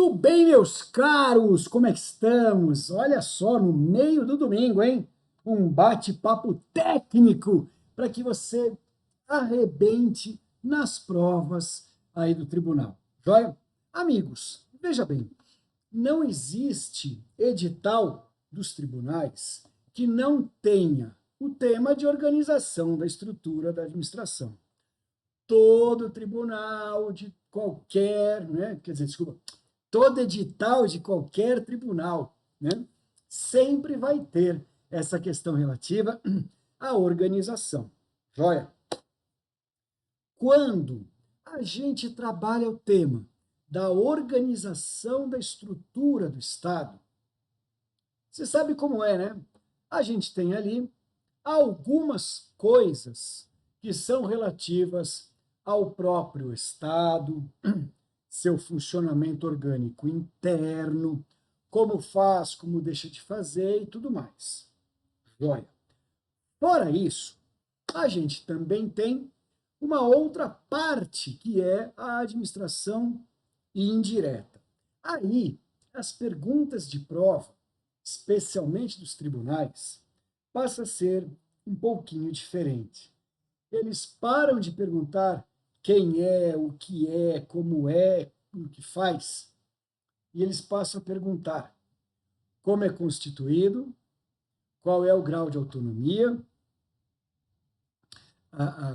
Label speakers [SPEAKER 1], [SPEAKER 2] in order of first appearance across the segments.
[SPEAKER 1] Tudo bem, meus caros? Como é que estamos? Olha só, no meio do domingo, hein? Um bate-papo técnico para que você arrebente nas provas aí do tribunal. Joia? Amigos, veja bem, não existe edital dos tribunais que não tenha o tema de organização da estrutura da administração. Todo tribunal de qualquer, né, quer dizer, desculpa, todo edital de qualquer tribunal, né, sempre vai ter essa questão relativa à organização. Joia? Quando a gente trabalha o tema da organização da estrutura do Estado, você sabe como é, né? A gente tem ali algumas coisas que são relativas ao próprio Estado, seu funcionamento orgânico interno, como faz, como deixa de fazer e tudo mais. Joia. Fora isso, a gente também tem uma outra parte que é a administração indireta. Aí, as perguntas de prova, especialmente dos tribunais, passa a ser um pouquinho diferente. Eles param de perguntar quem é, como é, o que faz, e eles passam a perguntar como é constituído, qual é o grau de autonomia,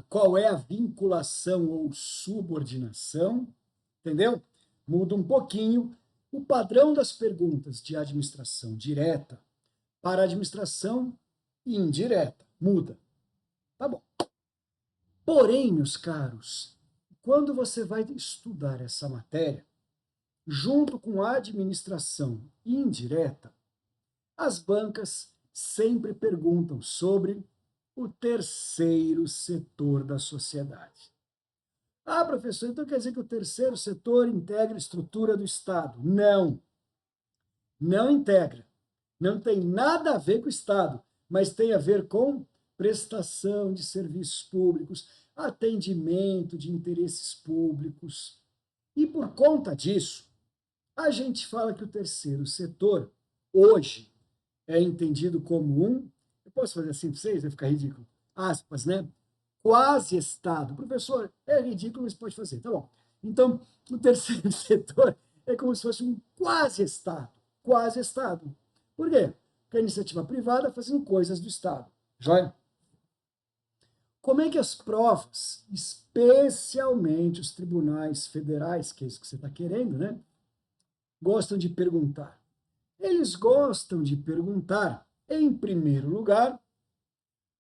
[SPEAKER 1] qual é a vinculação ou subordinação, entendeu? Muda um pouquinho o padrão das perguntas de administração direta para administração indireta. Muda. Tá bom. Porém, meus caros, quando você vai estudar essa matéria, junto com a administração indireta, as bancas sempre perguntam sobre o terceiro setor da sociedade. Ah, professor, então quer dizer que o terceiro setor integra a estrutura do Estado? Não, não integra. Não tem nada a ver com o Estado, mas tem a ver com prestação de serviços públicos, atendimento de interesses públicos. E por conta disso, a gente fala que o terceiro setor, hoje, é entendido como eu posso fazer assim para vocês, vai ficar ridículo, aspas, né? Quase Estado. Professor, é ridículo, mas pode fazer, tá bom. Então, o terceiro setor é como se fosse um quase Estado. Quase Estado. Por quê? Porque a iniciativa privada fazendo coisas do Estado. Joia? Como é que as provas, especialmente os tribunais federais, que é isso que você está querendo, né? Gostam de perguntar? Eles gostam de perguntar, em primeiro lugar,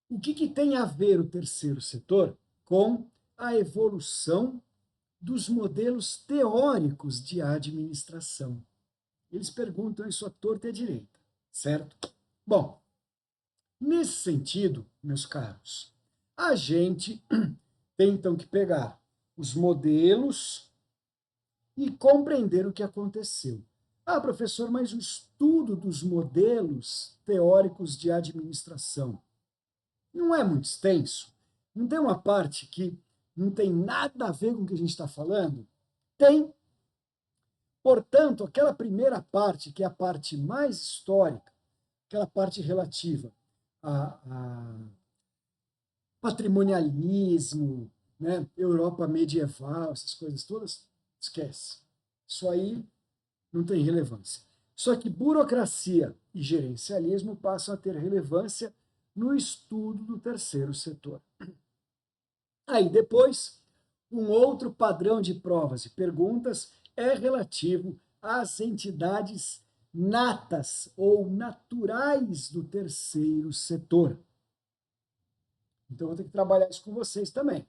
[SPEAKER 1] o que tem a ver o terceiro setor com a evolução dos modelos teóricos de administração. Eles perguntam isso à torta e à direita, certo? Bom, nesse sentido, meus caros, a gente tem então que pegar os modelos e compreender o que aconteceu. Ah, professor, mas o estudo dos modelos teóricos de administração não é muito extenso? Não tem uma parte que não tem nada a ver com o que a gente está falando? Tem. Portanto, aquela primeira parte, que é a parte mais histórica, aquela parte relativa a patrimonialismo, né, Europa medieval, essas coisas todas, esquece. Isso aí não tem relevância. Só que burocracia e gerencialismo passam a ter relevância no estudo do terceiro setor. Aí depois, um outro padrão de provas e perguntas é relativo às entidades natas ou naturais do terceiro setor. Então, eu vou ter que trabalhar isso com vocês também.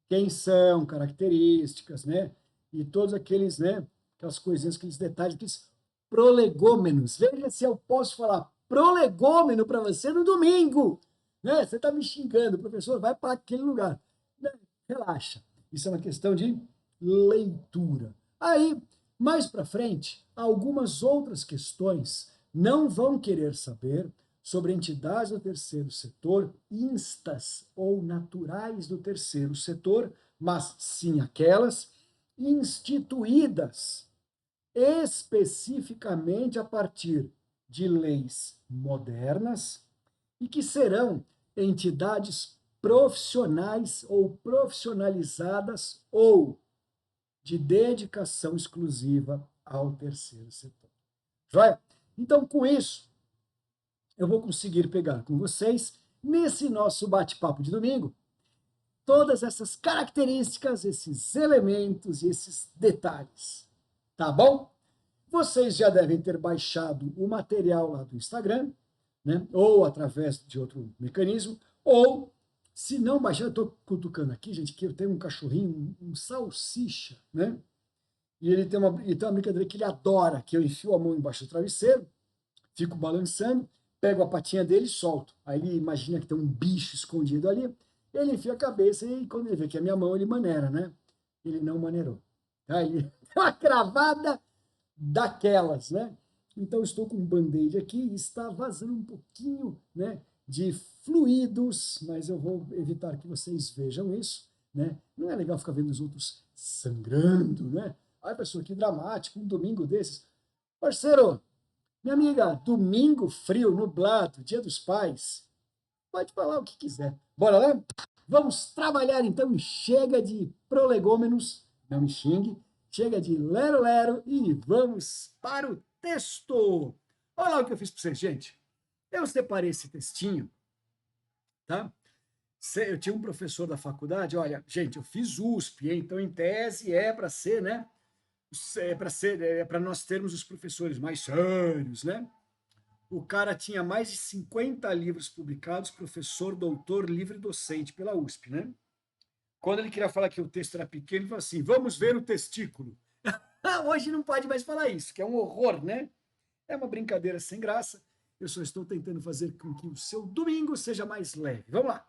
[SPEAKER 1] Quem são, características, né? E todos aqueles, né? Aquelas coisinhas, aqueles detalhes, aqueles prolegômenos. Veja se eu posso falar prolegômeno para você no domingo. Né? Você está me xingando, professor, vai para aquele lugar. Relaxa. Isso é uma questão de leitura. Aí, mais para frente, algumas outras questões não vão querer saber sobre entidades do terceiro setor, instas ou naturais do terceiro setor, mas sim aquelas instituídas especificamente a partir de leis modernas e que serão entidades profissionais ou profissionalizadas ou de dedicação exclusiva ao terceiro setor. Joia? Então, com isso, eu vou conseguir pegar com vocês, nesse nosso bate-papo de domingo, todas essas características, esses elementos e esses detalhes. Tá bom? Vocês já devem ter baixado o material lá do Instagram, né? Ou através de outro mecanismo, ou se não baixar, eu estou cutucando aqui, gente, que eu tenho um cachorrinho, um salsicha, né? E ele tem uma brincadeira que ele adora, que eu enfio a mão embaixo do travesseiro, fico balançando, pego a patinha dele e solto. Aí ele imagina que tem um bicho escondido ali, ele enfia a cabeça e quando ele vê que é minha mão, ele maneira, né? Ele não maneirou. Tá? Ele deu uma cravada daquelas, né? Então, estou com um band-aid aqui e está vazando um pouquinho, né, de fluidos, mas eu vou evitar que vocês vejam isso, né? Não é legal ficar vendo os outros sangrando, né? Ai, pessoa, que dramático, um domingo desses. Parceiro, minha amiga, domingo frio, nublado, dia dos pais, pode falar o que quiser. Bora lá? Vamos trabalhar então, chega de prolegômenos, não me xingue, chega de lero-lero e vamos para o texto. Olha lá o que eu fiz para vocês, gente. Eu separei esse textinho, tá? Eu tinha um professor da faculdade, olha, gente, eu fiz USP, hein? Então em tese é para ser, né? É para nós termos os professores mais sérios, né? O cara tinha mais de 50 livros publicados, professor, doutor, livre docente pela USP, né? Quando ele queria falar que o texto era pequeno, ele falou assim: vamos ver o testículo. Hoje não pode mais falar isso, que é um horror, né? É uma brincadeira sem graça. Eu só estou tentando fazer com que o seu domingo seja mais leve. Vamos lá.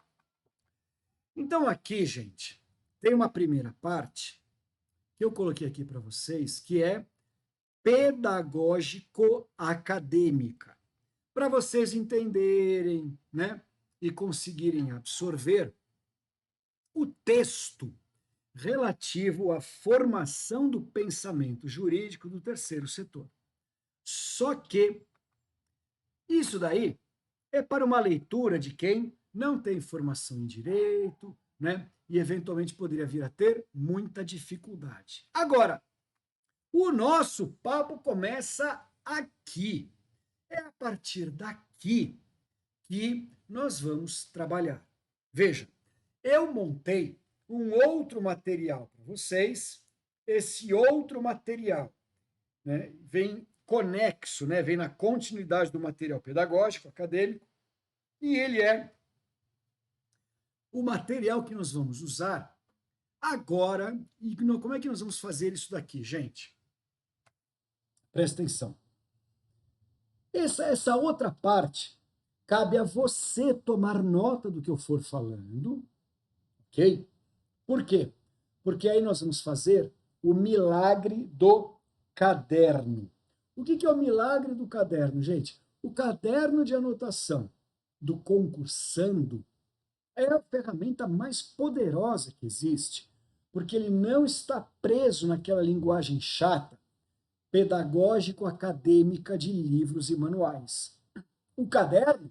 [SPEAKER 1] Então, aqui, gente, tem uma primeira parte que eu coloquei aqui para vocês, que é pedagógico-acadêmica, para vocês entenderem, né, e conseguirem absorver o texto relativo à formação do pensamento jurídico do terceiro setor. Só que isso daí é para uma leitura de quem não tem formação em direito, né? E eventualmente poderia vir a ter muita dificuldade. Agora, o nosso papo começa aqui. É a partir daqui que nós vamos trabalhar. Veja, eu montei um outro material para vocês. Esse outro material, né, vem conexo, né, vem na continuidade do material pedagógico, acadêmico, e ele é o material que nós vamos usar agora. E como é que nós vamos fazer isso daqui, gente? Presta atenção. Essa outra parte cabe a você tomar nota do que eu for falando, ok? Por quê? Porque aí nós vamos fazer o milagre do caderno. O que é o milagre do caderno, gente? O caderno de anotação do concursando é a ferramenta mais poderosa que existe, porque ele não está preso naquela linguagem chata, pedagógico-acadêmica de livros e manuais. O caderno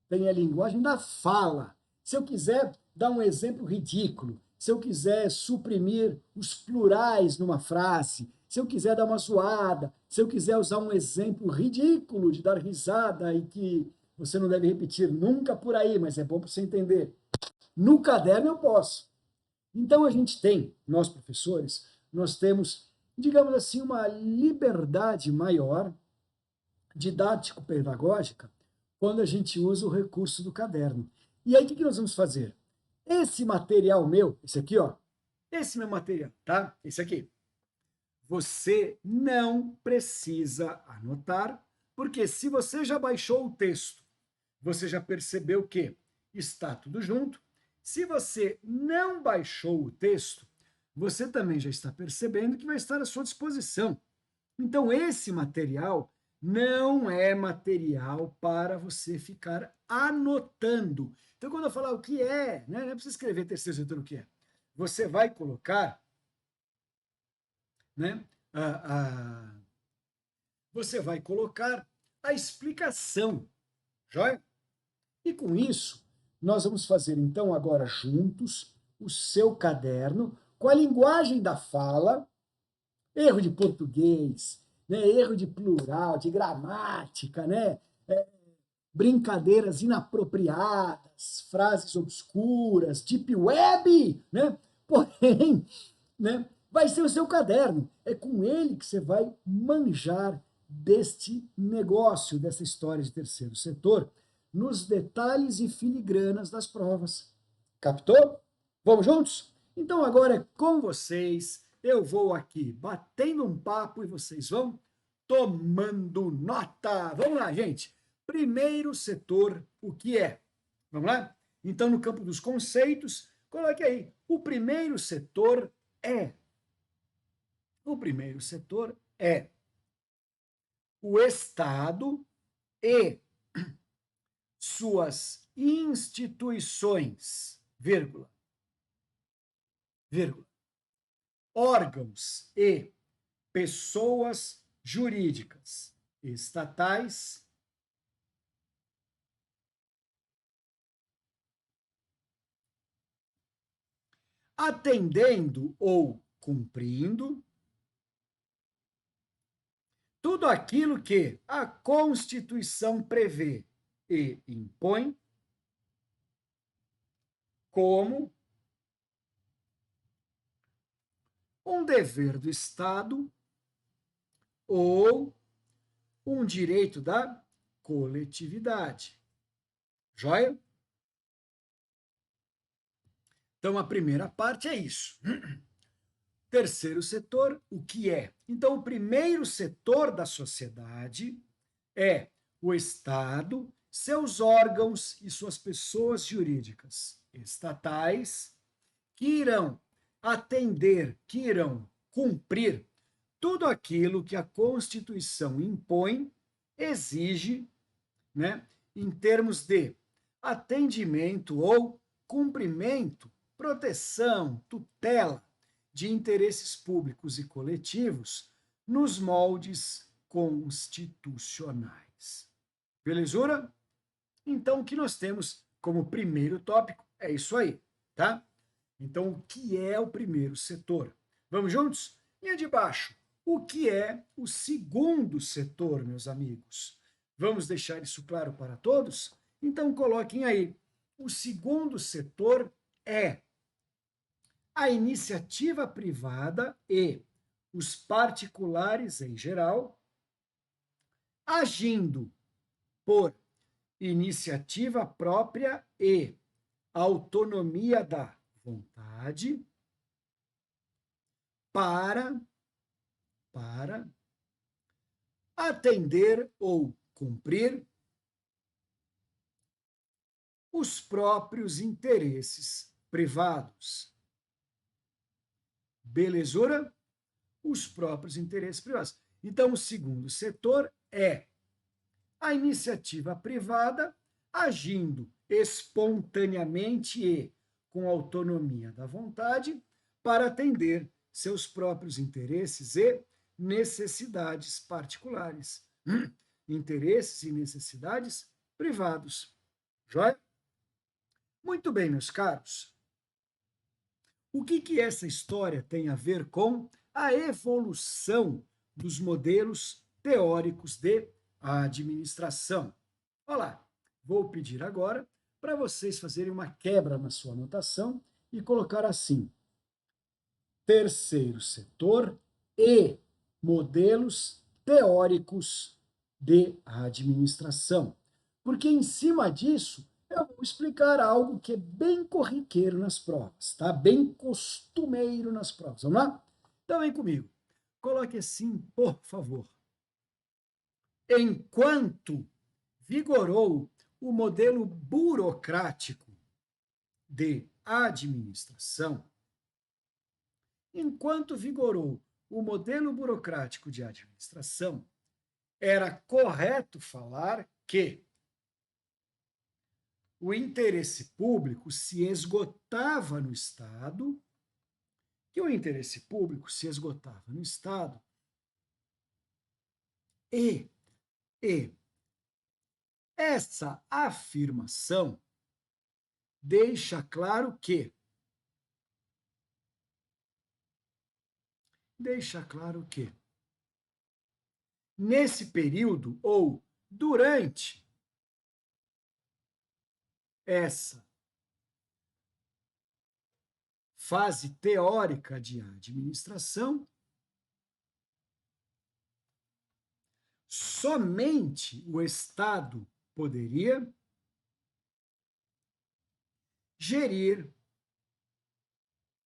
[SPEAKER 1] tem a linguagem da fala. Se eu quiser dar um exemplo ridículo, se eu quiser suprimir os plurais numa frase, se eu quiser dar uma zoada, se eu quiser usar um exemplo ridículo de dar risada e que você não deve repetir nunca por aí, mas é bom para você entender. No caderno eu posso. Então a gente tem, nós professores, nós temos, digamos assim, uma liberdade maior didático-pedagógica quando a gente usa o recurso do caderno. E aí, o que nós vamos fazer? Esse material meu, esse aqui, ó, esse meu material, tá? Esse aqui. Você não precisa anotar, porque se você já baixou o texto, você já percebeu que está tudo junto. Se você não baixou o texto, você também já está percebendo que vai estar à sua disposição. Então, esse material não é material para você ficar anotando. Então, quando eu falar o que é, né, não é preciso escrever terceiro setor o que é. Você vai colocar, né, você vai colocar a explicação, joia? E com isso, nós vamos fazer então agora juntos o seu caderno com a linguagem da fala, erro de português, né, erro de plural, de gramática, né, brincadeiras inapropriadas, frases obscuras, deep web, né? Porém, né, vai ser o seu caderno. É com ele que você vai manjar deste negócio, dessa história de terceiro setor, nos detalhes e filigranas das provas. Captou? Vamos juntos? Então agora é com vocês. Eu vou aqui batendo um papo e vocês vão tomando nota. Vamos lá, gente. Primeiro setor, o que é? Vamos lá? Então, no campo dos conceitos, coloque aí. O primeiro setor é. O primeiro setor é o Estado e suas instituições, vírgula, vírgula, órgãos e pessoas jurídicas estatais, atendendo ou cumprindo tudo aquilo que a Constituição prevê e impõe como um dever do Estado ou um direito da coletividade. Joia? Então, a primeira parte é isso. Terceiro setor, o que é? Então, o primeiro setor da sociedade é o Estado, seus órgãos e suas pessoas jurídicas estatais, que irão atender, que irão cumprir tudo aquilo que a Constituição impõe, exige, né, em termos de atendimento ou cumprimento, proteção, tutela de interesses públicos e coletivos nos moldes constitucionais. Belezura? Então, o que nós temos como primeiro tópico é isso aí, tá? Então, o que é o primeiro setor? Vamos juntos? Linha de baixo. O que é o segundo setor, meus amigos? Vamos deixar isso claro para todos? Então, coloquem aí. O segundo setor é a iniciativa privada e os particulares em geral, agindo por iniciativa própria e autonomia da vontade para atender ou cumprir os próprios interesses privados. Belezura? Os próprios interesses privados. Então, o segundo setor é a iniciativa privada agindo espontaneamente e com autonomia da vontade para atender seus próprios interesses e necessidades particulares. Interesses e necessidades privados. Joia? Muito bem, meus caros. O que essa história tem a ver com a evolução dos modelos teóricos de administração? Olha lá, vou pedir agora para vocês fazerem uma quebra na sua anotação e colocar assim: terceiro setor e modelos teóricos de administração. Porque em cima disso, eu vou explicar algo que é bem corriqueiro nas provas, tá? Bem costumeiro nas provas. Vamos lá? Então vem comigo. Coloque assim, por favor. Enquanto vigorou o modelo burocrático de administração, enquanto vigorou o modelo burocrático de administração, era correto falar que o interesse público se esgotava no Estado, E, e essa afirmação deixa claro que nesse período ou durante essa fase teórica de administração, somente o Estado poderia gerir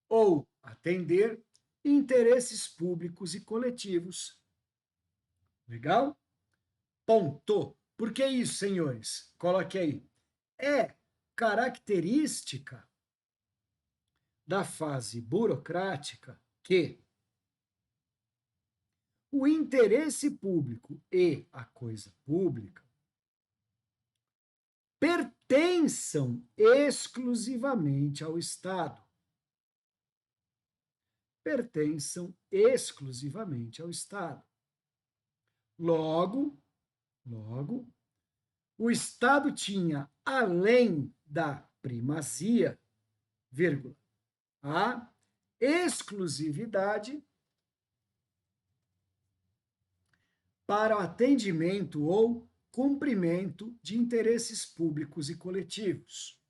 [SPEAKER 1] ou atender interesses públicos e coletivos. Legal? Ponto. Por que isso, senhores? Coloque aí. É característica da fase burocrática que o interesse público e a coisa pública pertençam exclusivamente ao Estado. Pertençam exclusivamente ao Estado. Logo, o Estado tinha, além da primazia, vírgula, a exclusividade para o atendimento ou cumprimento de interesses públicos e coletivos.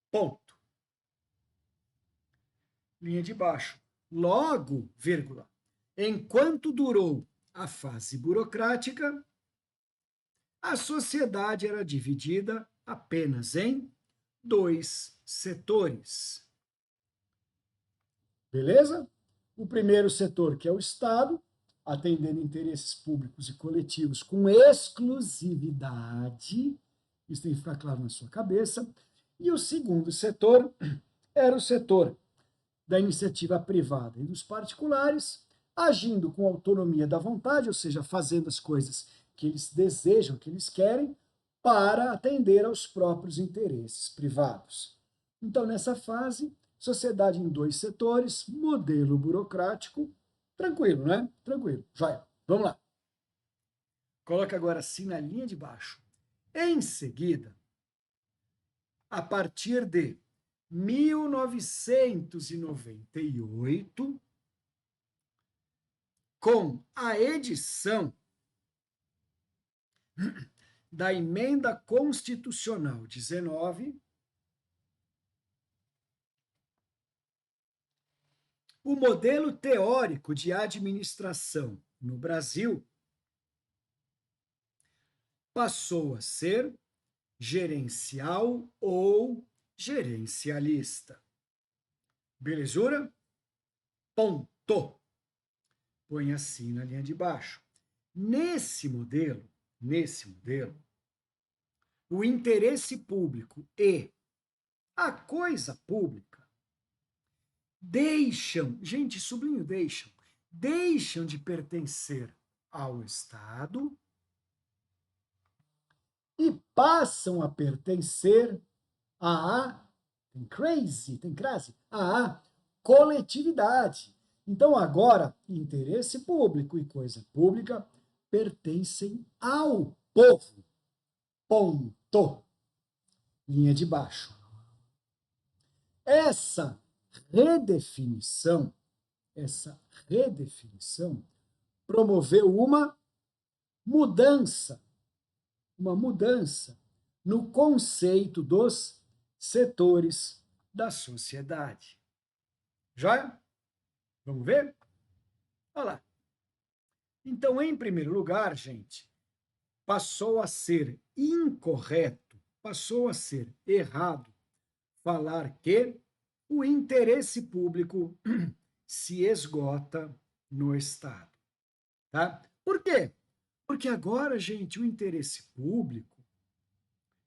[SPEAKER 1] Ponto. Linha de baixo. Logo, vírgula, enquanto durou a fase burocrática, a sociedade era dividida apenas em 2 setores. Beleza? O primeiro setor, que é o Estado, atendendo interesses públicos e coletivos com exclusividade, isso tem que ficar claro na sua cabeça. E o segundo setor era o setor da iniciativa privada e dos particulares, agindo com autonomia da vontade, ou seja, fazendo as coisas que eles desejam, que eles querem, para atender aos próprios interesses privados. Então, nessa fase, sociedade em 2 setores, modelo burocrático, tranquilo, né? Tranquilo. Joia. Vamos lá. Coloca agora assim na linha de baixo. Em seguida, a partir de 1998, com a edição da Emenda Constitucional 19, o modelo teórico de administração no Brasil passou a ser gerencial ou gerencialista. Belezura? Ponto. Põe assim na linha de baixo. Nesse modelo, o interesse público e a coisa pública deixam, gente, sublinho, deixam de pertencer ao Estado e passam a pertencer à à coletividade. Então, agora, interesse público e coisa pública pertencem ao povo. Ponto. Linha de baixo. Essa redefinição promoveu uma mudança no conceito dos setores da sociedade. Joia? Vamos ver? Olha lá. Então, em primeiro lugar, gente, passou a ser incorreto, passou a ser errado falar que o interesse público se esgota no Estado. Tá? Por quê? Porque agora, gente, o interesse público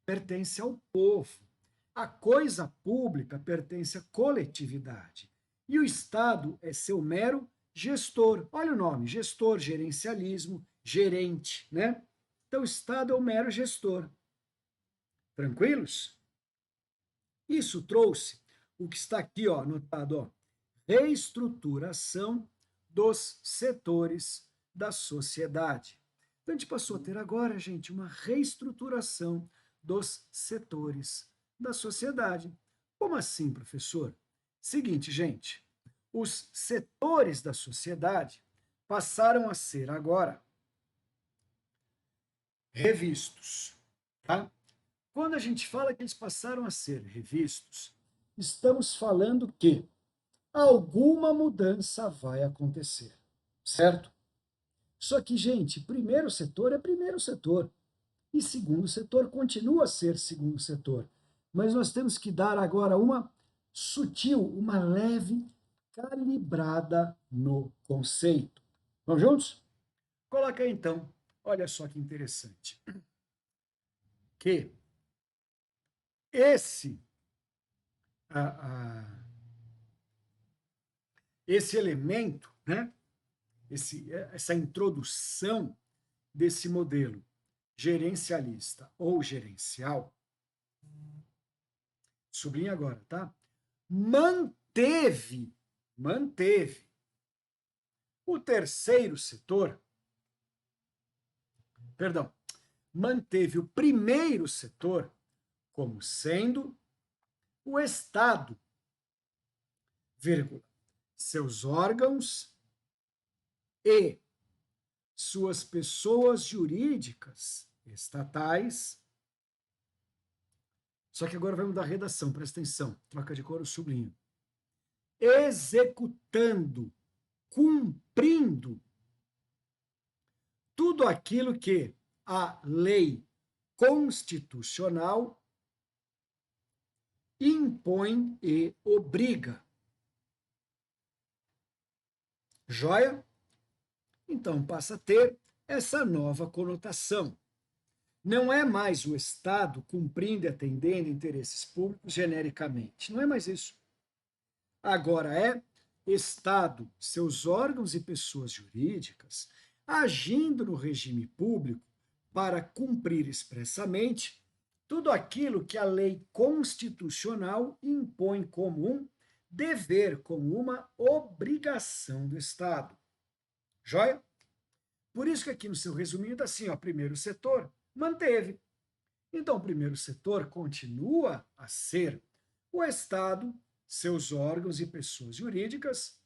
[SPEAKER 1] pertence ao povo. A coisa pública pertence à coletividade. E o Estado é seu mero gestor. Olha o nome, gestor, gerencialismo, gerente, né? Então, o Estado é o mero gestor. Tranquilos? Isso trouxe o que está aqui, ó, anotado, ó, reestruturação dos setores da sociedade. Então, a gente passou a ter agora, gente, uma reestruturação dos setores da sociedade. Como assim, professor? Seguinte, gente, os setores da sociedade passaram a ser agora revistos. Tá? Quando a gente fala que eles passaram a ser revistos, estamos falando que alguma mudança vai acontecer, certo? Só que, gente, primeiro setor é primeiro setor e segundo setor continua a ser segundo setor. Mas nós temos que dar agora uma sutil, uma leve calibrada no conceito. Vamos juntos? Coloca aí, então. Olha só que interessante. Que esse esse elemento, né? Essa introdução desse modelo gerencialista ou gerencial, sublinha agora, tá? Manteve o terceiro setor, perdão, manteve o primeiro setor como sendo o Estado, vírgula, seus órgãos e suas pessoas jurídicas estatais. Só que agora vai mudar a redação, presta atenção, troca de cor, eu sublinho. Executando, cumprindo tudo aquilo que a lei constitucional impõe e obriga. Joia? Então passa a ter essa nova conotação. Não é mais o Estado cumprindo e atendendo interesses públicos genericamente. Não é mais isso. Agora é Estado, seus órgãos e pessoas jurídicas, agindo no regime público para cumprir expressamente tudo aquilo que a lei constitucional impõe como um dever, como uma obrigação do Estado. Joia? Por isso que aqui no seu resuminho está assim, ó, primeiro setor, manteve. Então, o primeiro setor continua a ser o Estado, seus órgãos e pessoas jurídicas,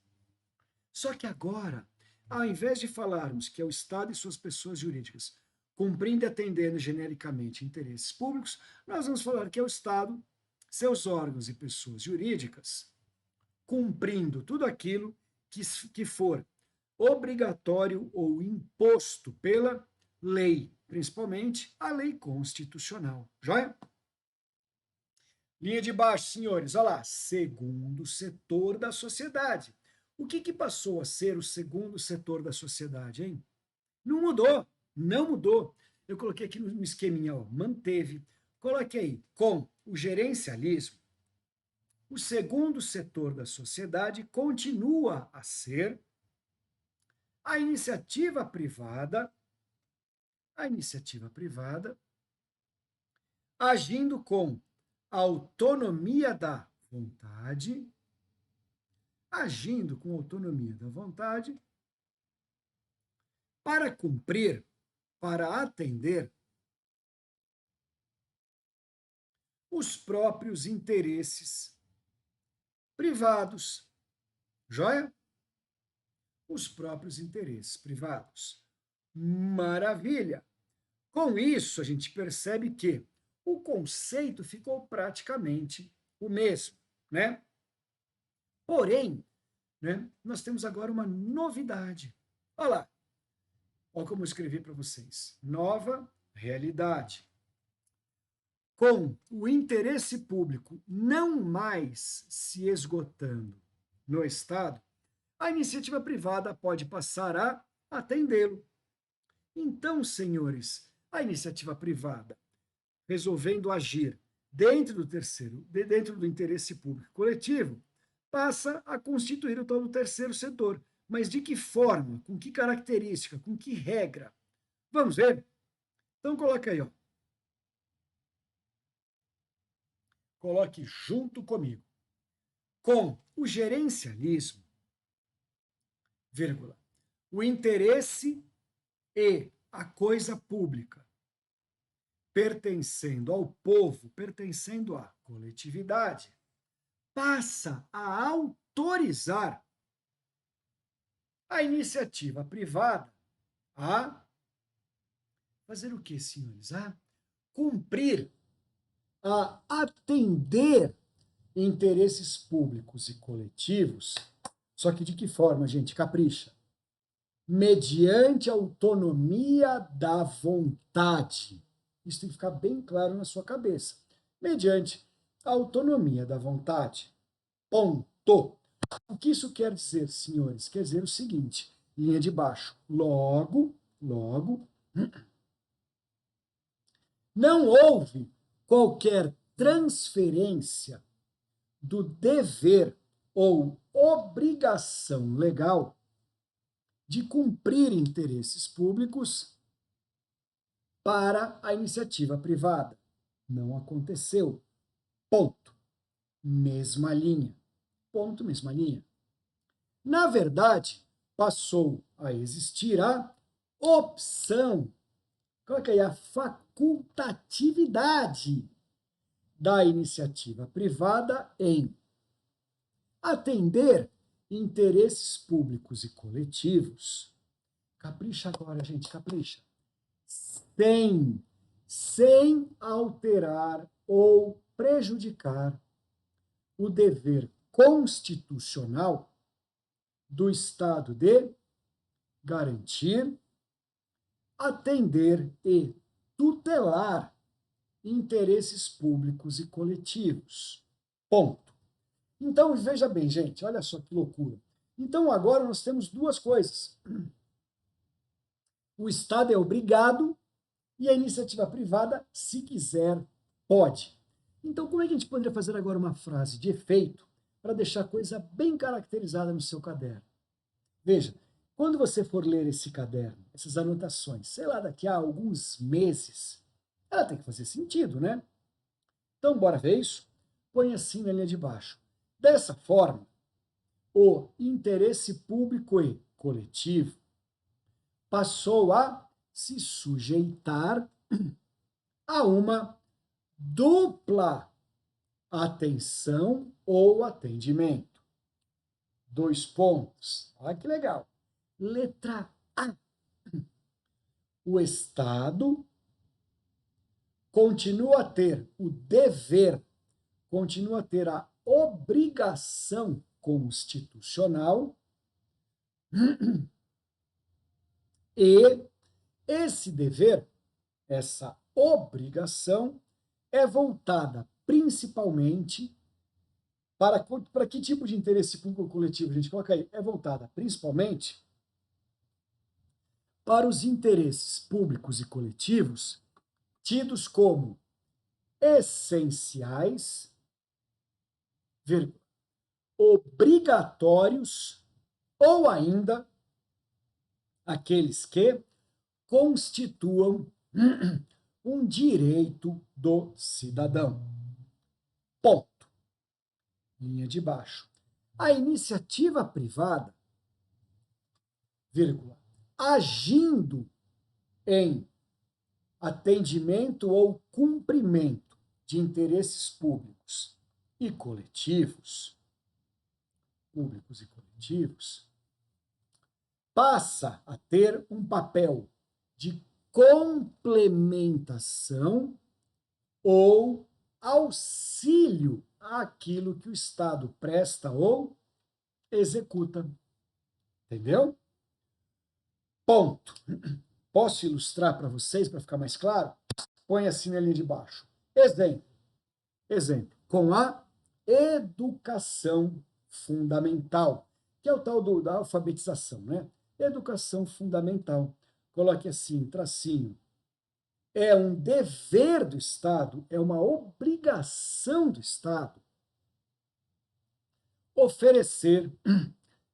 [SPEAKER 1] só que agora, ao invés de falarmos que é o Estado e suas pessoas jurídicas cumprindo e atendendo genericamente interesses públicos, nós vamos falar que é o Estado, seus órgãos e pessoas jurídicas cumprindo tudo aquilo que for obrigatório ou imposto pela lei, principalmente a lei constitucional. Joia? Linha de baixo, senhores, olha lá, segundo setor da sociedade. O que passou a ser o segundo setor da sociedade, hein? Não mudou, não mudou. Eu coloquei aqui no esqueminha, ó, manteve. Coloquei aí, com o gerencialismo, o segundo setor da sociedade continua a ser a iniciativa privada, agindo com autonomia da vontade, para cumprir, para atender os próprios interesses privados. Joia? Os próprios interesses privados. Maravilha! Com isso, a gente percebe que o conceito ficou praticamente o mesmo, né? Porém, né, nós temos agora uma novidade. Olha lá, olha como eu escrevi para vocês. Nova realidade. Com o interesse público não mais se esgotando no Estado, a iniciativa privada pode passar a atendê-lo. Então, senhores, a iniciativa privada, resolvendo agir dentro do interesse público coletivo, passa a constituir o tal do terceiro setor. Mas de que forma? Com que característica? Com que regra? Vamos ver? Então, coloca aí, ó. Coloque junto comigo. Com o gerencialismo, vírgula, o interesse e a coisa pública, pertencendo ao povo, pertencendo à coletividade, passa a autorizar a iniciativa privada a fazer o que, senhores? A cumprir, a atender interesses públicos e coletivos. Só que de que forma, gente? Capricha. Mediante a autonomia da vontade. Isso tem que ficar bem claro na sua cabeça. Mediante a autonomia da vontade. Ponto. O que isso quer dizer, senhores? Quer dizer o seguinte, linha de baixo. Logo, não houve qualquer transferência do dever ou obrigação legal de cumprir interesses públicos para a iniciativa privada. Não aconteceu. Ponto. Mesma linha. Ponto, mesma linha. Na verdade, passou a existir a opção, qual é que é a facultatividade da iniciativa privada em atender interesses públicos e coletivos. Capricha agora, gente, capricha. Sem alterar ou prejudicar o dever constitucional do Estado de garantir, atender e tutelar interesses públicos e coletivos. Ponto. Então, veja bem, gente, olha só que loucura. Então, agora nós temos duas coisas. O Estado é obrigado e a iniciativa privada, se quiser, pode. Então, como é que a gente poderia fazer agora uma frase de efeito para deixar a coisa bem caracterizada no seu caderno? Veja, quando você for ler esse caderno, essas anotações, sei lá, daqui a alguns meses, ela tem que fazer sentido, né? Então, bora ver isso? Põe assim na linha de baixo. Dessa forma, o interesse público e coletivo passou a se sujeitar a uma dupla atenção ou atendimento. 2 pontos. Olha que legal. Letra A. O Estado continua a ter o dever, continua a ter a obrigação constitucional e esse dever, essa obrigação, é voltada principalmente para que tipo de interesse público coletivo, a gente coloca aí? É voltada principalmente para os interesses públicos e coletivos tidos como essenciais, obrigatórios ou ainda aqueles que constituam um direito do cidadão. Ponto. Linha de baixo. A iniciativa privada, vírgula, agindo em atendimento ou cumprimento de interesses públicos e coletivos, passa a ter um papel de complementação ou auxílio àquilo que o Estado presta ou executa. Entendeu? Ponto. Posso ilustrar para vocês, para ficar mais claro? Põe assim na linha de baixo. Exemplo. Com a educação fundamental, que é o tal da alfabetização, né? Educação fundamental. Coloque assim, tracinho. É um dever do Estado, é uma obrigação do Estado oferecer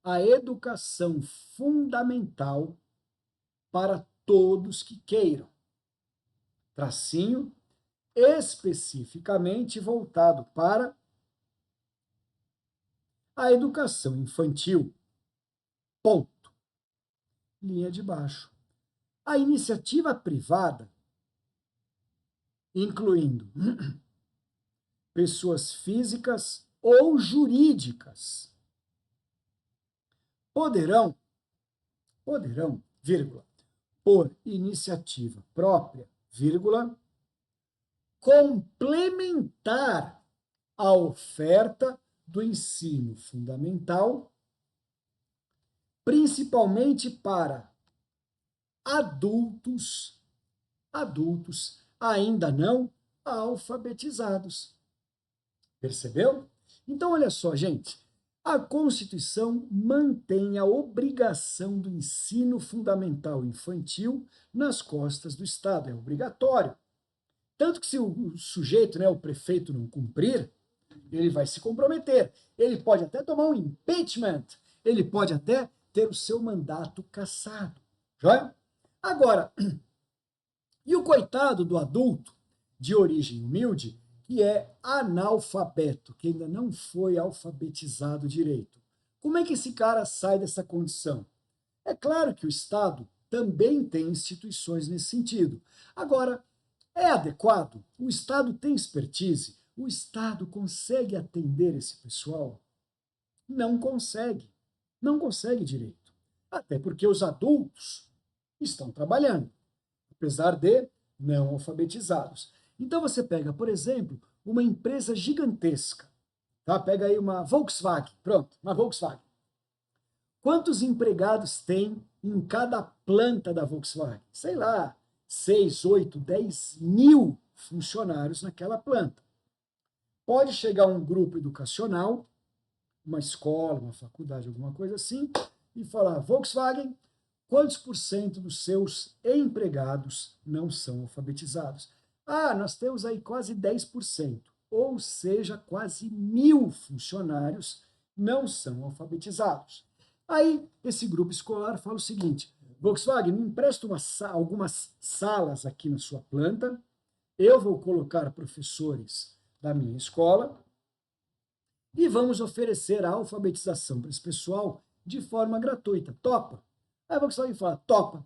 [SPEAKER 1] a educação fundamental para todos que queiram. Tracinho, especificamente voltado para a educação infantil. Ponto. Linha de baixo. A iniciativa privada, incluindo pessoas físicas ou jurídicas, poderão, vírgula, por iniciativa própria, vírgula, complementar a oferta do ensino fundamental, principalmente para adultos ainda não alfabetizados. Percebeu? Então, olha só, gente. A Constituição mantém a obrigação do ensino fundamental infantil nas costas do Estado. É obrigatório. Tanto que se o sujeito, né, o prefeito, não cumprir, ele vai se comprometer. Ele pode até tomar um impeachment. Ele pode até ter o seu mandato cassado. Já? Agora, e o coitado do adulto de origem humilde, que é analfabeto, que ainda não foi alfabetizado direito? Como é que esse cara sai dessa condição? É claro que o Estado também tem instituições nesse sentido. Agora, é adequado? O Estado tem expertise? O Estado consegue atender esse pessoal? Não consegue. Não consegue direito. Até porque os adultos estão trabalhando, apesar de não alfabetizados. Então você pega, por exemplo, uma empresa gigantesca, tá? Pega aí uma Volkswagen, pronto, uma Volkswagen. Quantos empregados tem em cada planta da Volkswagen? Sei lá, 6, 8, 10 mil funcionários naquela planta. Pode chegar um grupo educacional, uma escola, uma faculdade, alguma coisa assim, e falar, Volkswagen, quantos por cento dos seus empregados não são alfabetizados? Ah, nós temos aí quase 10%, ou seja, quase 1.000 funcionários não são alfabetizados. Aí, esse grupo escolar fala o seguinte, Volkswagen, me empresta algumas salas aqui na sua planta, eu vou colocar professores da minha escola e vamos oferecer a alfabetização para esse pessoal de forma gratuita. Topa? Aí a Volkswagen fala, topa.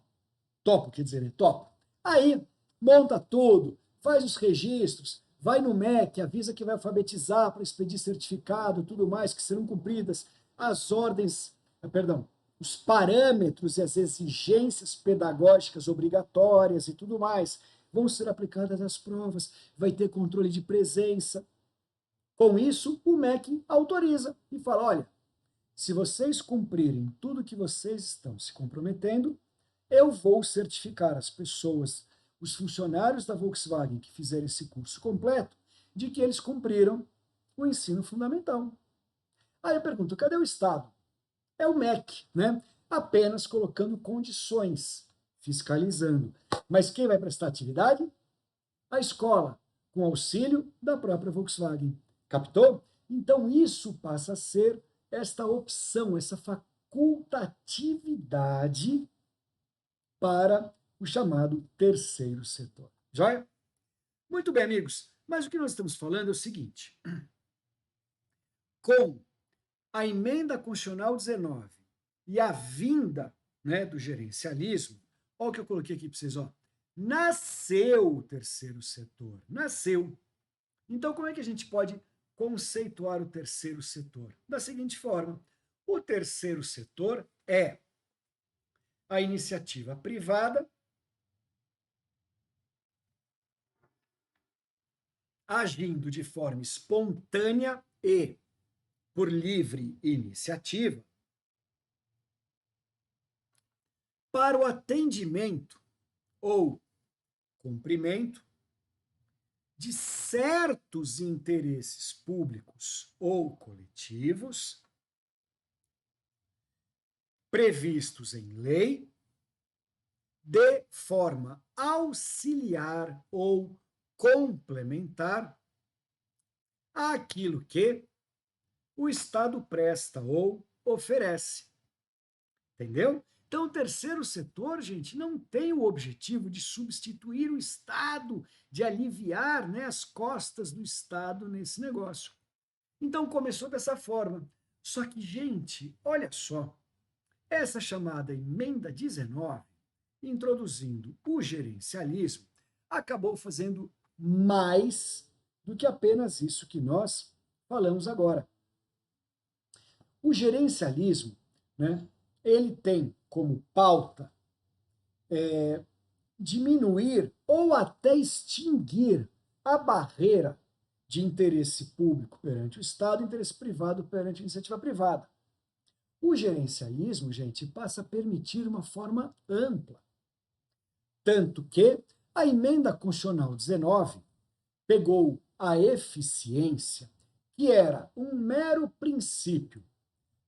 [SPEAKER 1] Topo, quer dizer, topa. Aí, monta tudo, faz os registros, vai no MEC, avisa que vai alfabetizar para expedir certificado, tudo mais, que serão cumpridas as ordens, perdão, os parâmetros e as exigências pedagógicas obrigatórias e tudo mais. Vão ser aplicadas as provas, vai ter controle de presença. Com isso, o MEC autoriza e fala, olha, se vocês cumprirem tudo que vocês estão se comprometendo, eu vou certificar as pessoas, os funcionários da Volkswagen que fizerem esse curso completo, de que eles cumpriram o ensino fundamental. Aí eu pergunto, cadê o Estado? É o MEC, né? Apenas colocando condições, fiscalizando. Mas quem vai prestar atividade? A escola, com auxílio da própria Volkswagen. Captou? Então isso passa a ser esta opção, essa facultatividade para o chamado terceiro setor. Joia? Muito bem, amigos. Mas o que nós estamos falando é o seguinte. Com a emenda constitucional 19 e a vinda, né, do gerencialismo, olha o que eu coloquei aqui para vocês, ó. Nasceu o terceiro setor. Nasceu. Então, como é que a gente pode conceituar o terceiro setor? Da seguinte forma, o terceiro setor é a iniciativa privada agindo de forma espontânea e por livre iniciativa para o atendimento ou cumprimento de certos interesses públicos ou coletivos previstos em lei de forma auxiliar ou complementar àquilo que o Estado presta ou oferece. Entendeu? Então, o terceiro setor, gente, não tem o objetivo de substituir o Estado, de aliviar, né, as costas do Estado nesse negócio. Então, começou dessa forma. Só que, gente, olha só, essa chamada emenda 19 introduzindo o gerencialismo, acabou fazendo mais do que apenas isso que nós falamos agora. O gerencialismo, né, ele tem como pauta diminuir ou até extinguir a barreira de interesse público perante o Estado e interesse privado perante a iniciativa privada. O gerencialismo, gente, passa a permitir uma forma ampla. Tanto que a emenda constitucional 19 pegou a eficiência, que era um mero princípio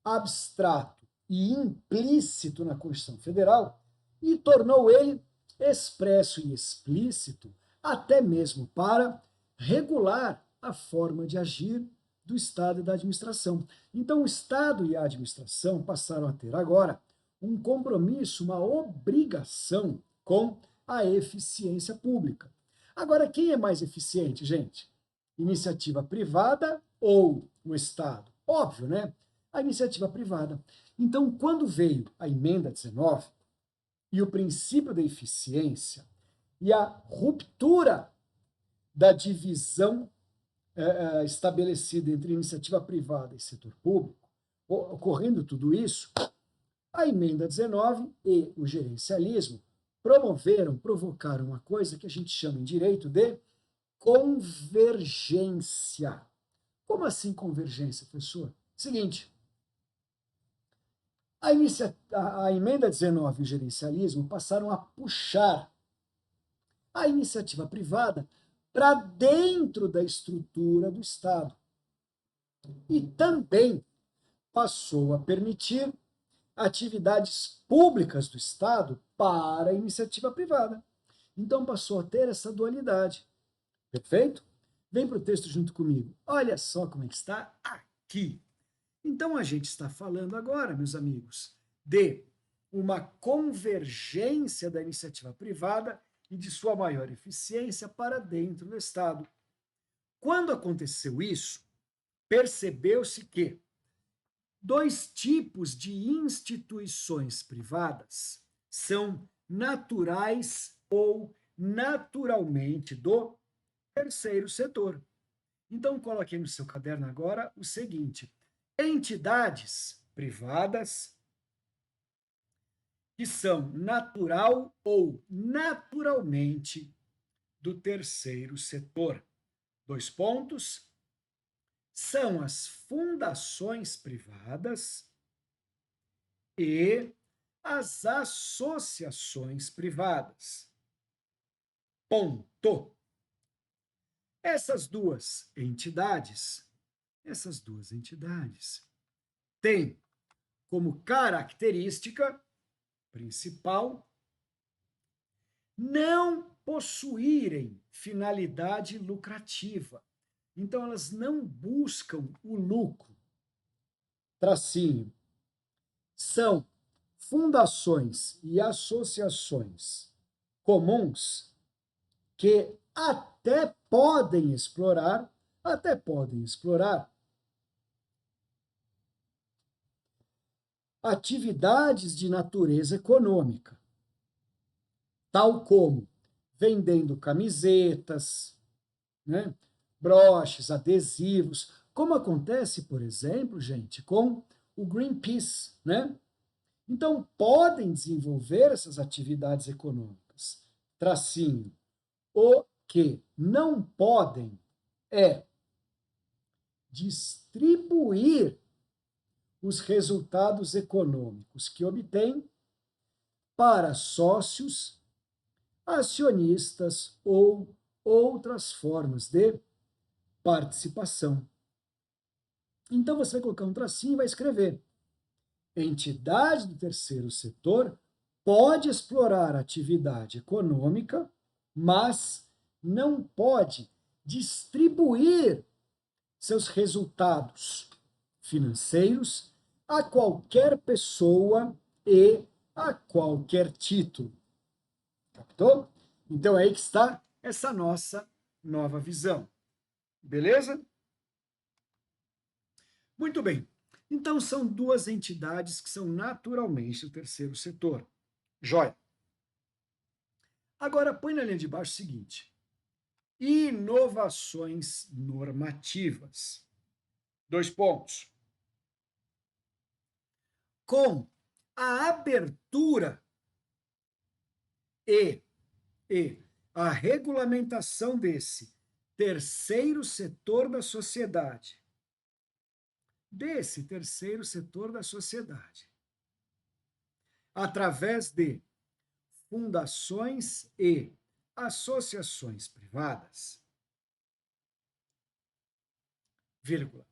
[SPEAKER 1] abstrato e implícito na Constituição Federal, e tornou ele expresso e explícito, até mesmo para regular a forma de agir do Estado e da administração. Então, o Estado e a administração passaram a ter agora um compromisso, uma obrigação com a eficiência pública. Agora, quem é mais eficiente, gente? Iniciativa privada ou o Estado? Óbvio, né? A iniciativa privada. Então, quando veio a emenda 19 e o princípio da eficiência e a ruptura da divisão estabelecida entre iniciativa privada e setor público, ocorrendo tudo isso, a emenda 19 e o gerencialismo provocaram uma coisa que a gente chama em direito de convergência. Como assim convergência, professor? Seguinte, a emenda 19 e o gerencialismo passaram a puxar a iniciativa privada para dentro da estrutura do Estado. E também passou a permitir atividades públicas do Estado para a iniciativa privada. Então passou a ter essa dualidade. Perfeito? Vem para o texto junto comigo. Olha só como é que está aqui. Então a gente está falando agora, meus amigos, de uma convergência da iniciativa privada e de sua maior eficiência para dentro do Estado. Quando aconteceu isso, percebeu-se que dois tipos de instituições privadas são naturais ou naturalmente do terceiro setor. Então, coloquei no seu caderno agora o seguinte: entidades privadas que são natural ou naturalmente do terceiro setor. Dois pontos. São as fundações privadas e as associações privadas. Ponto. Essas duas entidades têm como característica principal não possuírem finalidade lucrativa. Então, elas não buscam o lucro. Tracinho. São fundações e associações comuns que até podem explorar atividades de natureza econômica, tal como vendendo camisetas, né, broches, adesivos, como acontece, por exemplo, gente, com o Greenpeace, né? Então, podem desenvolver essas atividades econômicas. Tracinho. O que não podem é distribuir os resultados econômicos que obtêm para sócios, acionistas ou outras formas de participação. Então, você vai colocar um tracinho e vai escrever: entidade do terceiro setor pode explorar atividade econômica, mas não pode distribuir seus resultados financeiros a qualquer pessoa e a qualquer título. Captou? Então é aí que está essa nossa nova visão. Beleza? Muito bem. Então são duas entidades que são naturalmente do terceiro setor. Joia. Agora, põe na linha de baixo o seguinte: inovações normativas. 2 pontos. Com a abertura e a regulamentação desse terceiro setor da sociedade, através de fundações e associações privadas, vírgula,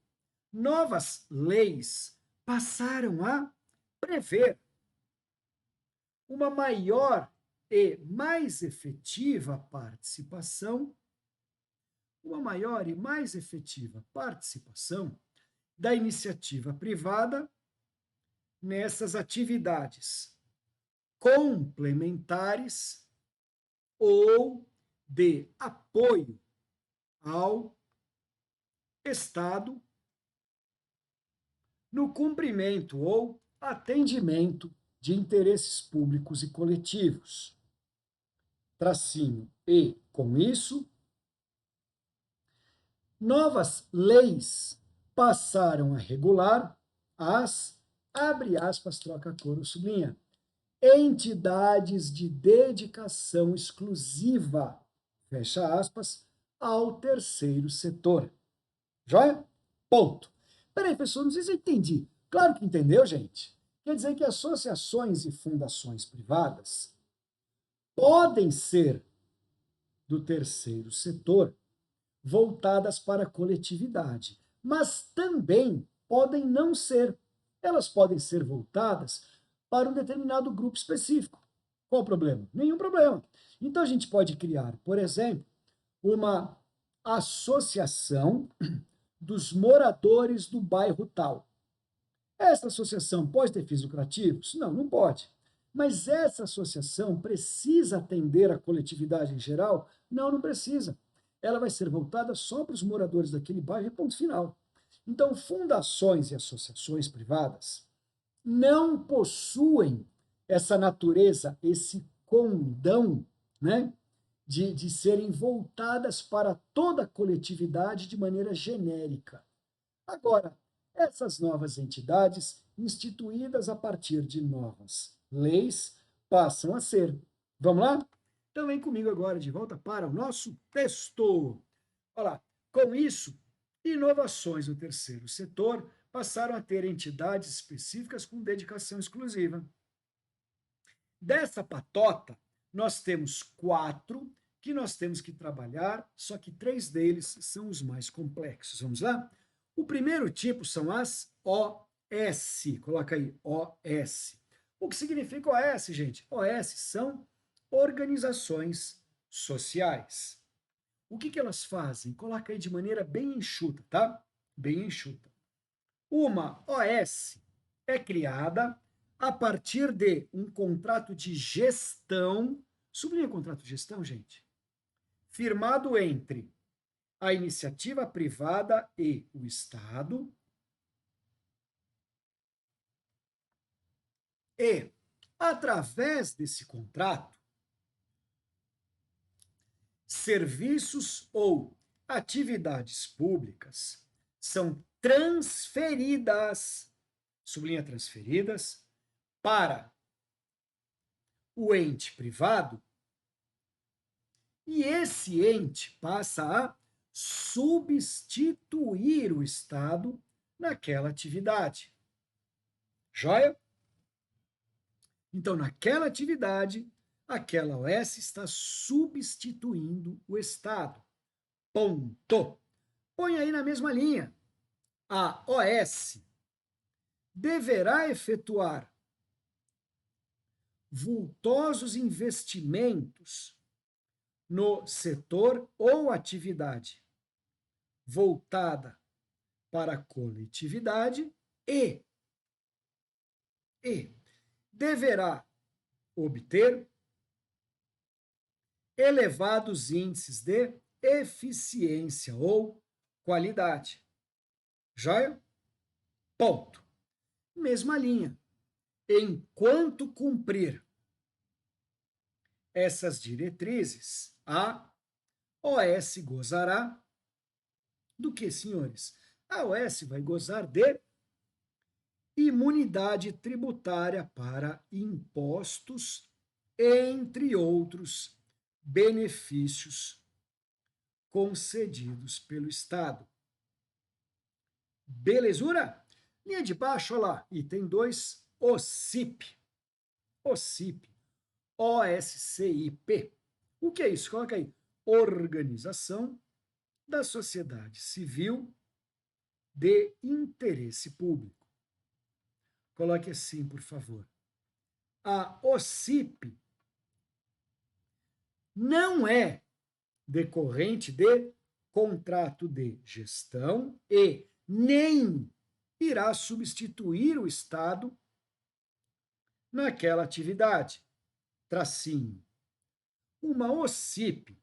[SPEAKER 1] novas leis passaram a prever uma maior e mais efetiva participação, da iniciativa privada nessas atividades complementares ou de apoio ao Estado no cumprimento ou atendimento de interesses públicos e coletivos. Tracinho. E, com isso, novas leis passaram a regular as, abre aspas, troca coro, sublinha, entidades de dedicação exclusiva, fecha aspas, ao terceiro setor. Joia? Ponto. Peraí, professor, não sei se eu entendi. Claro que entendeu, gente. Quer dizer que associações e fundações privadas podem ser do terceiro setor, voltadas para a coletividade, mas também podem não ser. Elas podem ser voltadas para um determinado grupo específico. Qual o problema? Nenhum problema. Então a gente pode criar, por exemplo, uma associação dos moradores do bairro tal. Essa associação pode ter fins lucrativos? Não, não pode. Mas essa associação precisa atender a coletividade em geral? Não, não precisa. Ela vai ser voltada só para os moradores daquele bairro e ponto final. Então, fundações e associações privadas não possuem essa natureza, esse condão, né, de serem voltadas para toda a coletividade de maneira genérica. Agora, essas novas entidades, instituídas a partir de novas leis, passam a ser. Vamos lá? Então vem comigo agora de volta para o nosso texto. Olha lá. Com isso, inovações do terceiro setor passaram a ter entidades específicas com dedicação exclusiva. Dessa patota, nós temos 4 que nós temos que trabalhar, só que 3 deles são os mais complexos. Vamos lá? O primeiro tipo são as OS. Coloca aí, OS. O que significa OS, gente? OS são organizações sociais. O que elas fazem? Coloca aí de maneira bem enxuta, tá? Bem enxuta. Uma OS é criada a partir de um contrato de gestão, sublinha contrato de gestão, gente, firmado entre a iniciativa privada e o Estado, e, através desse contrato, serviços ou atividades públicas são transferidas, sublinha transferidas, para o ente privado, e esse ente passa a substituir o Estado naquela atividade. Joia? Então, naquela atividade, aquela OS está substituindo o Estado. Ponto. Põe aí na mesma linha. A OS deverá efetuar vultosos investimentos no setor ou atividade voltada para a coletividade e deverá obter elevados índices de eficiência ou qualidade. Joia? Ponto. Mesma linha. Enquanto cumprir essas diretrizes, a OS gozará do que, senhores? A OS vai gozar de imunidade tributária para impostos, entre outros benefícios concedidos pelo Estado. Belezura? Linha de baixo, olha lá, item 2, OCIP. OCIP. OSCIP. O que é isso? Coloca aí. Organização da Sociedade Civil de Interesse Público. Coloque assim, por favor. A OCIP não é decorrente de contrato de gestão e nem irá substituir o Estado naquela atividade. Tracinho. Uma OCIP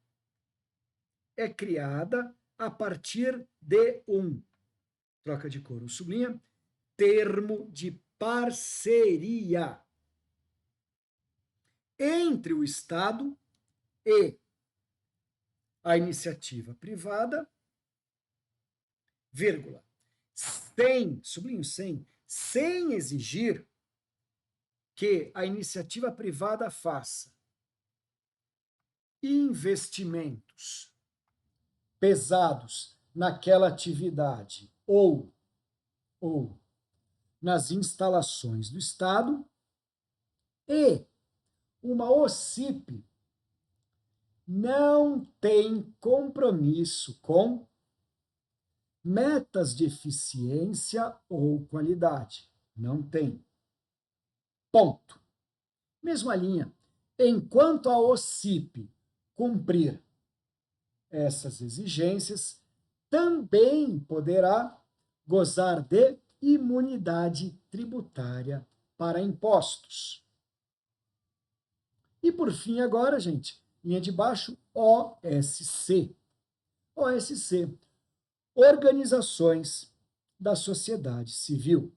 [SPEAKER 1] é criada a partir de troca de cor, sublinha, termo de parceria entre o Estado e a iniciativa privada, vírgula, sem exigir que a iniciativa privada faça investimentos pesados naquela atividade ou nas instalações do Estado, e uma OCIP não tem compromisso com metas de eficiência ou qualidade. Não tem. Ponto. Mesma linha. Enquanto a OCIP cumprir essas exigências, também poderá gozar de imunidade tributária para impostos. E por fim agora, gente, linha de baixo, OSC. OSC, Organizações da Sociedade Civil.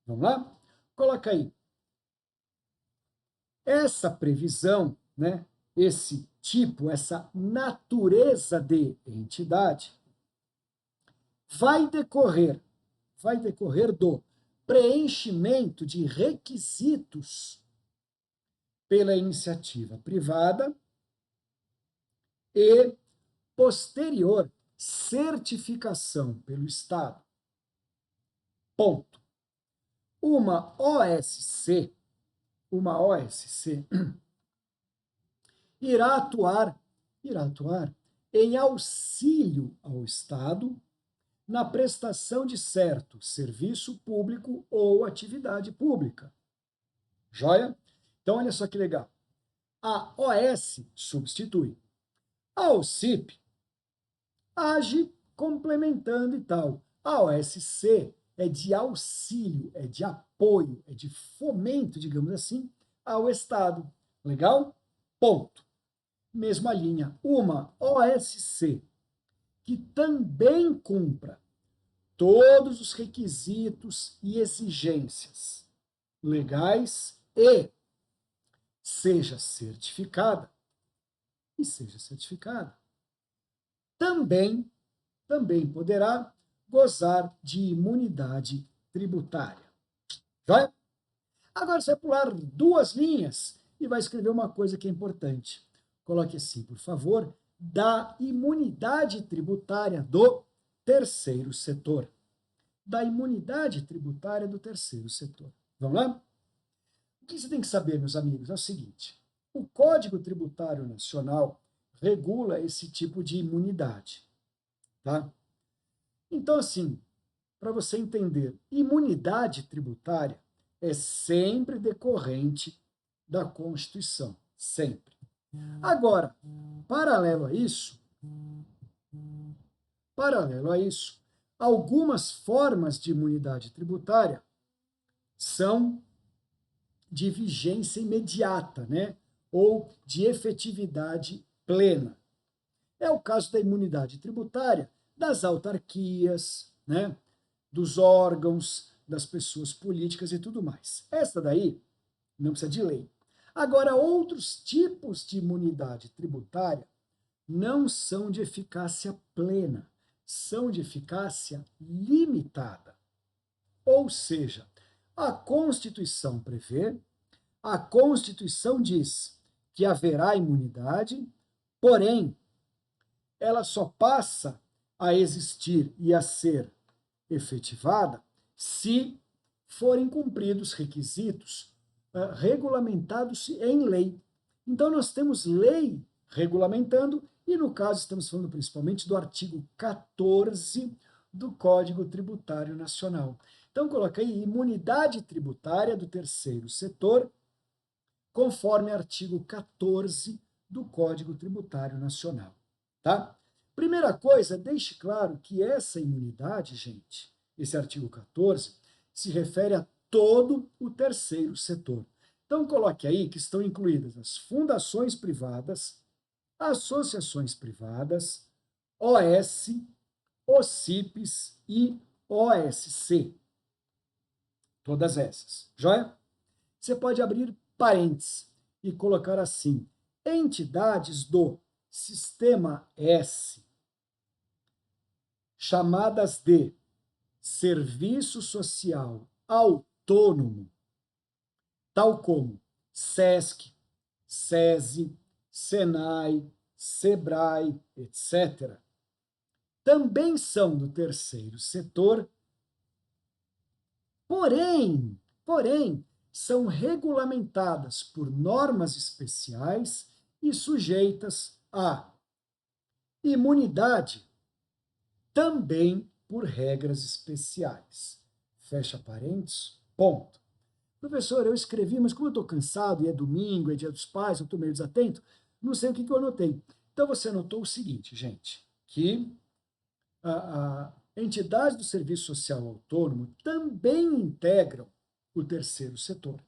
[SPEAKER 1] Vamos lá? Coloca aí. Essa previsão, né, esse tipo, essa natureza de entidade, vai decorrer do preenchimento de requisitos pela iniciativa privada e posterior certificação pelo Estado. Ponto. Uma OSC irá atuar em auxílio ao Estado na prestação de certo serviço público ou atividade pública. Joia? Então, olha só que legal. A OS substitui. A OCIP age complementando e tal. A OSC é de auxílio, é de apoio, é de fomento, digamos assim, ao Estado. Legal? Ponto. Mesma linha. Uma OSC que também cumpra todos os requisitos e exigências legais e seja certificada, também poderá gozar de imunidade tributária. Vai? Agora você vai pular 2 linhas e vai escrever uma coisa que é importante. Coloque assim, por favor, da imunidade tributária do terceiro setor. Da imunidade tributária do terceiro setor. Vamos lá? O que você tem que saber, meus amigos, é o seguinte. O Código Tributário Nacional regula esse tipo de imunidade. Tá? Então, assim, para você entender, imunidade tributária é sempre decorrente da Constituição. Sempre. Agora, paralelo a isso, algumas formas de imunidade tributária são de vigência imediata, né? Ou de efetividade plena. É o caso da imunidade tributária das autarquias, né? Dos órgãos, das pessoas políticas e tudo mais. Essa daí não precisa de lei. Agora, outros tipos de imunidade tributária não são de eficácia plena, são de eficácia limitada. Ou seja, a Constituição prevê, a Constituição diz que haverá imunidade, porém, ela só passa a existir e a ser efetivada se forem cumpridos requisitos regulamentados em lei. Então, nós temos lei regulamentando, e no caso estamos falando principalmente do artigo 14 do Código Tributário Nacional. Então, coloca aí imunidade tributária do terceiro setor, conforme artigo 14 do Código Tributário Nacional. Tá? Primeira coisa, deixe claro que essa imunidade, gente, esse artigo 14, se refere a todo o terceiro setor. Então, coloque aí que estão incluídas as fundações privadas, associações privadas, OS, OCIPs e OSC. Todas essas, joia? Você pode abrir parênteses e colocar assim: entidades do Sistema S, chamadas de Serviço Social Autônomo, tal como SESC, SESI, SENAI, SEBRAE, etc., também são do terceiro setor, porém, são regulamentadas por normas especiais e sujeitas a imunidade também por regras especiais. Fecha parênteses, ponto. Professor, eu escrevi, mas como eu estou cansado e é domingo, é dia dos pais, eu estou meio desatento, não sei o que eu anotei. Então você anotou o seguinte, gente, que a entidades do Serviço Social Autônomo também integram o terceiro setor.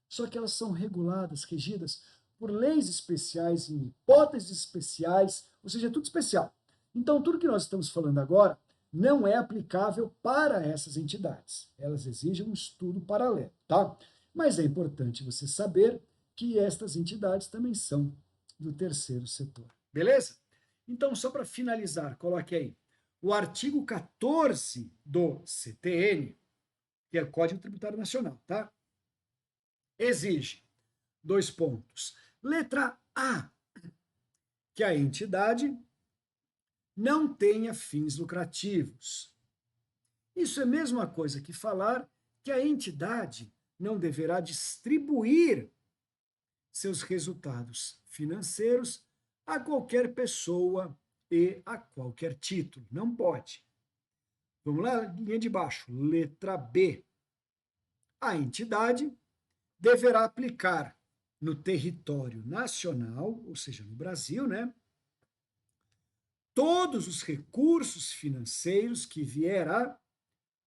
[SPEAKER 1] Só que elas são reguladas, regidas por leis especiais, em hipóteses especiais, ou seja, é tudo especial. Então, tudo que nós estamos falando agora não é aplicável para essas entidades. Elas exigem um estudo paralelo, tá? Mas é importante você saber que estas entidades também são do terceiro setor. Beleza? Então, só para finalizar, coloque aí. O artigo 14 do CTN, que é o Código Tributário Nacional, tá? Exige, dois pontos. Letra A, que a entidade não tenha fins lucrativos. Isso é a mesma coisa que falar que a entidade não deverá distribuir seus resultados financeiros a qualquer pessoa e a qualquer título. Não pode. Vamos lá, linha de baixo. Letra B. A entidade deverá aplicar no território nacional, ou seja, no Brasil, né, todos os recursos financeiros que vier a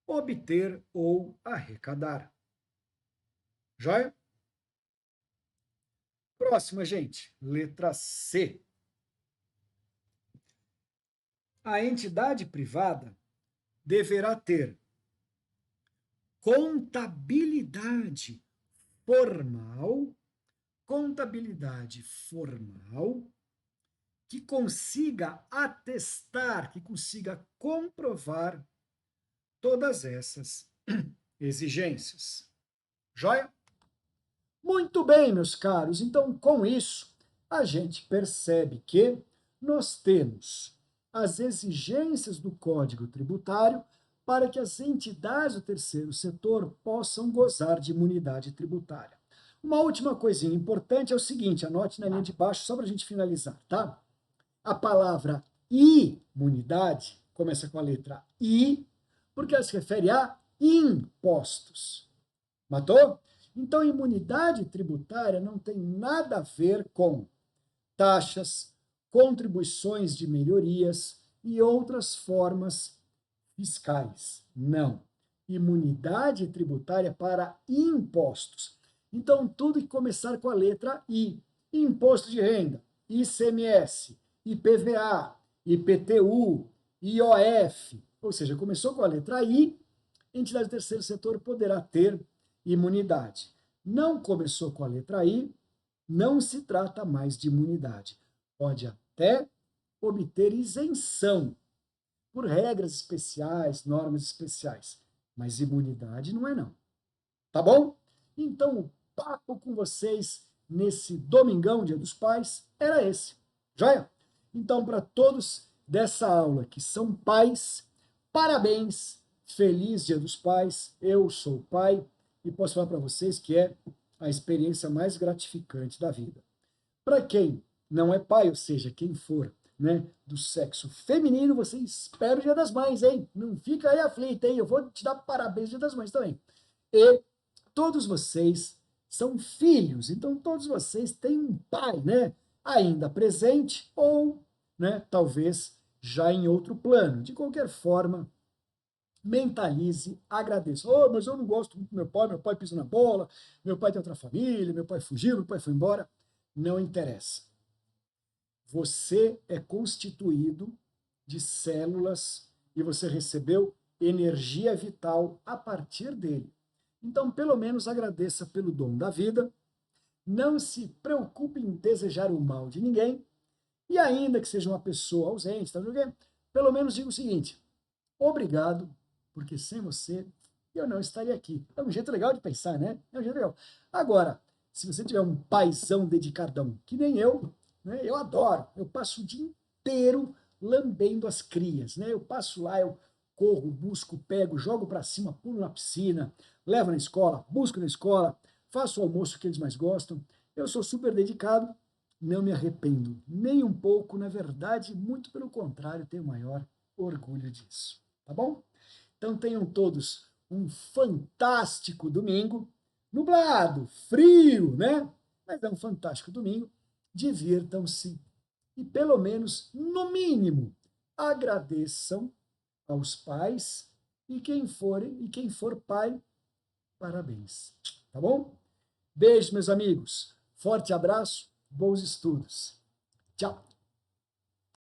[SPEAKER 1] obter ou arrecadar. Joia? Próxima, gente. Letra C. A entidade privada deverá ter contabilidade formal que consiga atestar, que consiga comprovar todas essas exigências. Joia? Muito bem, meus caros. Então, com isso, a gente percebe que nós temos as exigências do Código Tributário para que as entidades do terceiro setor possam gozar de imunidade tributária. Uma última coisinha importante é o seguinte, anote na linha de baixo, só para a gente finalizar, tá? A palavra imunidade começa com a letra I, porque ela se refere a impostos. Matou? Então, imunidade tributária não tem nada a ver com taxas, contribuições de melhorias e outras formas fiscais. Não. Imunidade tributária para impostos. Então, tudo que começar com a letra I. Imposto de renda, ICMS, IPVA, IPTU, IOF. Ou seja, começou com a letra I, entidade do terceiro setor poderá ter imunidade. não começou com a letra I, não se trata mais de imunidade. Pode até obter isenção por regras especiais, normas especiais, mas imunidade não é não. Tá bom? Então, o papo com vocês nesse domingão, Dia dos Pais, era esse. Joia? Então, para todos dessa aula que são pais, parabéns, feliz Dia dos Pais. Eu sou pai e posso falar para vocês que é a experiência mais gratificante da vida. Para quem não é pai, ou seja, quem for, né, do sexo feminino, você espera o Dia das Mães, hein? Não fica aí aflita, hein? Eu vou te dar parabéns no Dia das Mães também. E todos vocês são filhos, então todos vocês têm um pai, né? Ainda presente ou, né, talvez já em outro plano. De qualquer forma, mentalize, agradeça. Oh, mas eu não gosto muito do meu pai pisa na bola, meu pai tem outra família, meu pai fugiu, meu pai foi embora. Não interessa. Você é constituído de células e você recebeu energia vital a partir dele. Então, pelo menos agradeça pelo dom da vida, não se preocupe em desejar o mal de ninguém, e ainda que seja uma pessoa ausente, tá vendo? Pelo menos diga o seguinte: obrigado, porque sem você eu não estaria aqui. É um jeito legal de pensar, né? É um jeito legal. Agora, se você tiver um paizão dedicadão, que nem eu, né? Eu adoro, eu passo o dia inteiro lambendo as crias, né? Eu passo lá, eu corro, busco, pego, jogo para cima, pulo na piscina, levo na escola, busco na escola, faço o almoço que eles mais gostam. Eu sou super dedicado, não me arrependo nem um pouco, na verdade, muito pelo contrário, tenho maior orgulho disso. Tá bom? Então tenham todos um fantástico domingo, nublado, frio, né? Mas é um fantástico domingo. Divirtam-se e, pelo menos, no mínimo, agradeçam aos pais e quem for pai, parabéns. Tá bom? Beijo, meus amigos. Forte abraço, bons estudos. Tchau.